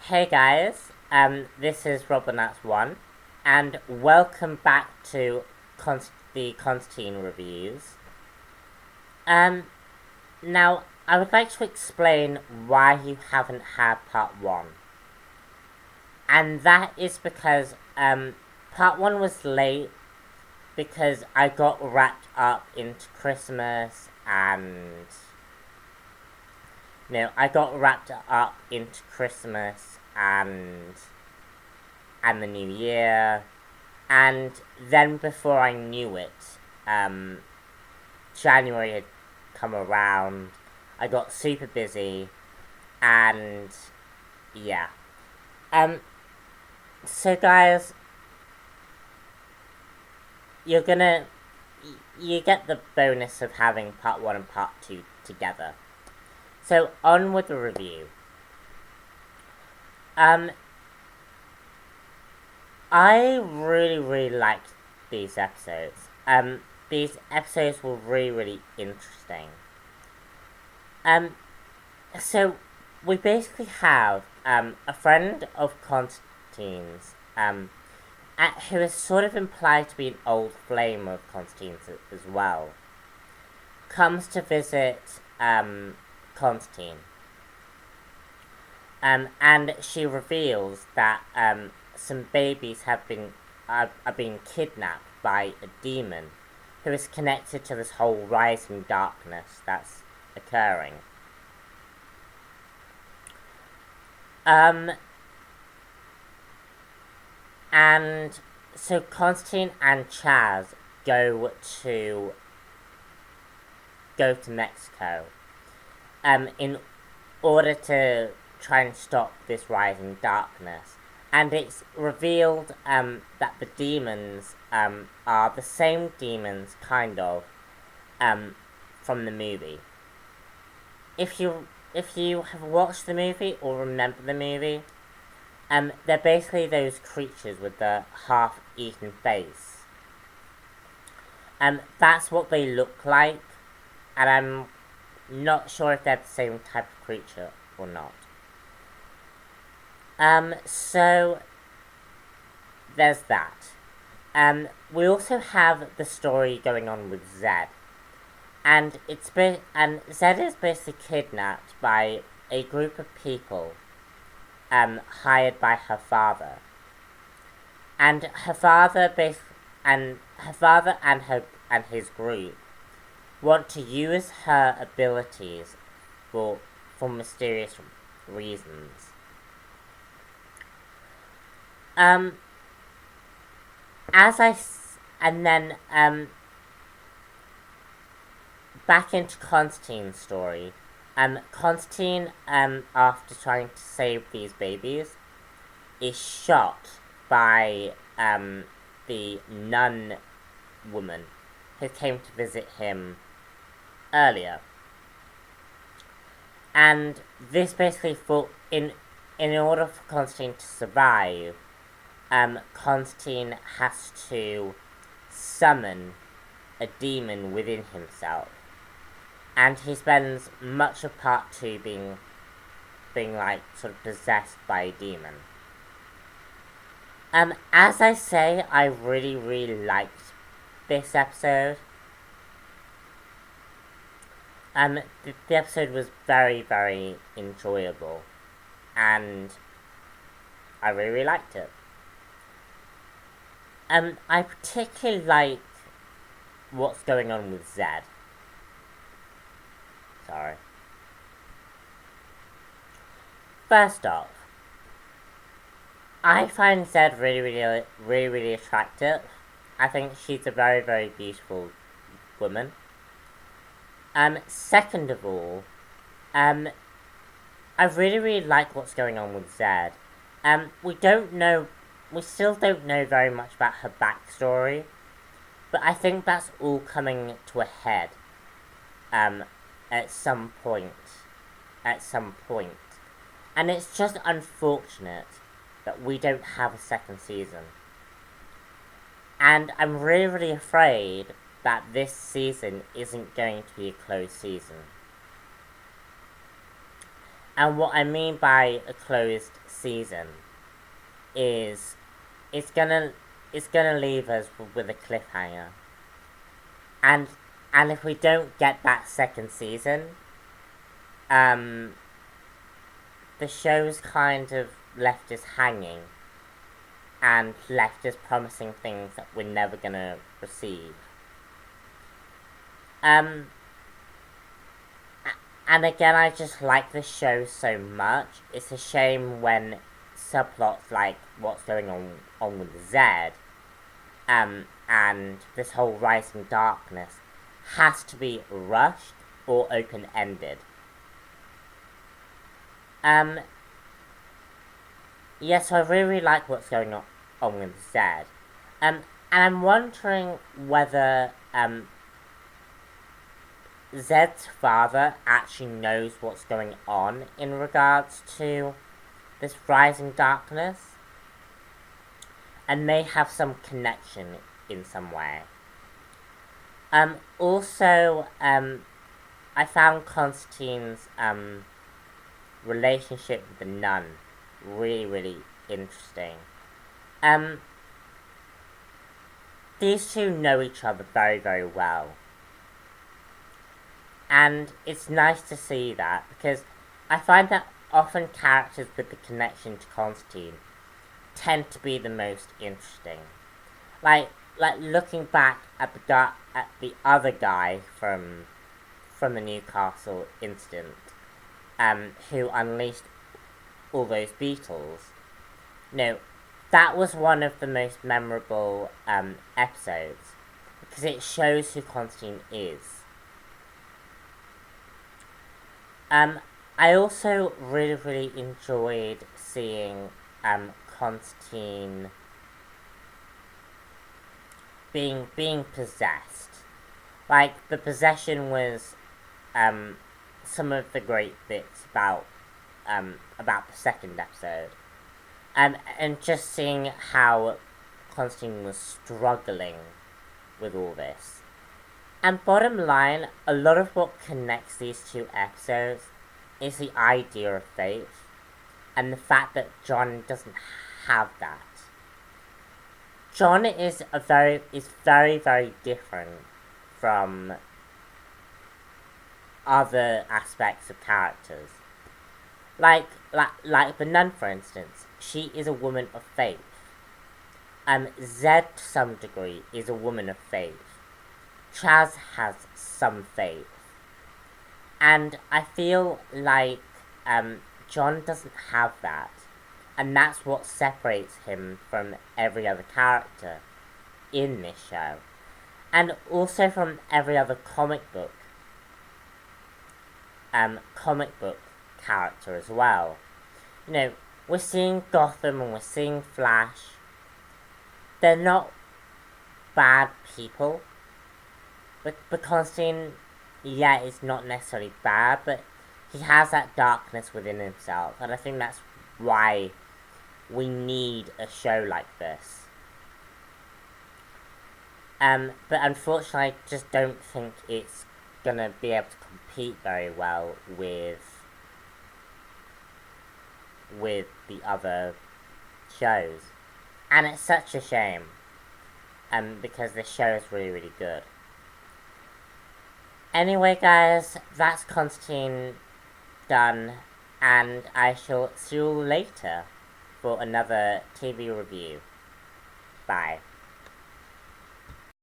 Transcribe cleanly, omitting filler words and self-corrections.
Hey guys, this is Robinats1, and welcome back to the Constantine reviews. Now, I would like to explain why you haven't had part 1. And that is because, part 1 was late because I got wrapped up into Christmas and... I got wrapped up into Christmas and the New Year, and then before I knew it, January had come around. I got super busy, and yeah. So guys, you get the bonus of having part 1 and part 2 together. So, on with the review. I really liked these episodes. These episodes were really interesting. So, we basically have, a friend of Constantine's, who is sort of implied to be an old flame of Constantine's as well, comes to visit, Constantine. And she reveals that some babies are being kidnapped by a demon who is connected to this whole rising darkness that's occurring. And so Constantine and Chaz go to Mexico in order to try and stop this rising darkness. And it's revealed that the demons are the same demons, kind of, from the movie. If you have watched the movie or remember the movie, they're basically those creatures with the half-eaten face. That's what they look like, and I'm not sure if they're the same type of creature or not. So there's that. We also have the story going on with Zed, and Zed is basically kidnapped by a group of people, hired by her father, and her father and his group want to use her abilities for mysterious reasons. Back into Constantine's story. Constantine, after trying to save these babies, is shot by, the nun woman who came to visit him earlier. And this basically in order for Constantine to survive, Constantine has to summon a demon within himself. And he spends much of part 2 being like sort of possessed by a demon. As I say, I really liked this episode. The episode was very enjoyable, and I really liked it. I particularly like what's going on with Zed. Sorry. First off, I find Zed really attractive. I think she's a very beautiful woman. Second of all, I really like what's going on with Zed. We still don't know very much about her backstory, but I think that's all coming to a head, at some point. And it's just unfortunate that we don't have a second season. And I'm really afraid that this season isn't going to be a closed season. And what I mean by a closed season is it's gonna leave us with a cliffhanger. And if we don't get that second season, the show's kind of left us hanging and left us promising things that we're never gonna receive. And again, I just like the show so much. It's a shame when subplots like what's going on with Zed, and this whole rising darkness has to be rushed or open-ended. So I really like what's going on with Zed. And I'm wondering whether Zed's father actually knows what's going on in regards to this rising darkness, and may have some connection in some way. Also, I found Constantine's relationship with the nun really, really interesting. These two know each other very, very well. And it's nice to see that, because I find that often characters with the connection to Constantine tend to be the most interesting. Like looking back at the other guy from the Newcastle incident, who unleashed all those beetles. That was one of the most memorable episodes, because it shows who Constantine is. I also really, really enjoyed seeing Constantine being possessed. Like, the possession was some of the great bits about the second episode. And just seeing how Constantine was struggling with all this. And bottom line, a lot of what connects these two episodes is the idea of faith, and the fact that John doesn't have that. John is very, very different from other aspects of characters. Like the nun, for instance, she is a woman of faith. Zed, to some degree, is a woman of faith. Chaz has some faith. And I feel like John doesn't have that. And that's what separates him from every other character in this show. And also from every other comic book character as well. We're seeing Gotham and we're seeing Flash. They're not bad people. But Constantine, is not necessarily bad, but he has that darkness within himself. And I think that's why we need a show like this. But unfortunately, I just don't think it's gonna be able to compete very well with the other shows. And it's such a shame, because this show is really, really good. Anyway, guys, that's Constantine done, and I shall see you later for another TV review. Bye.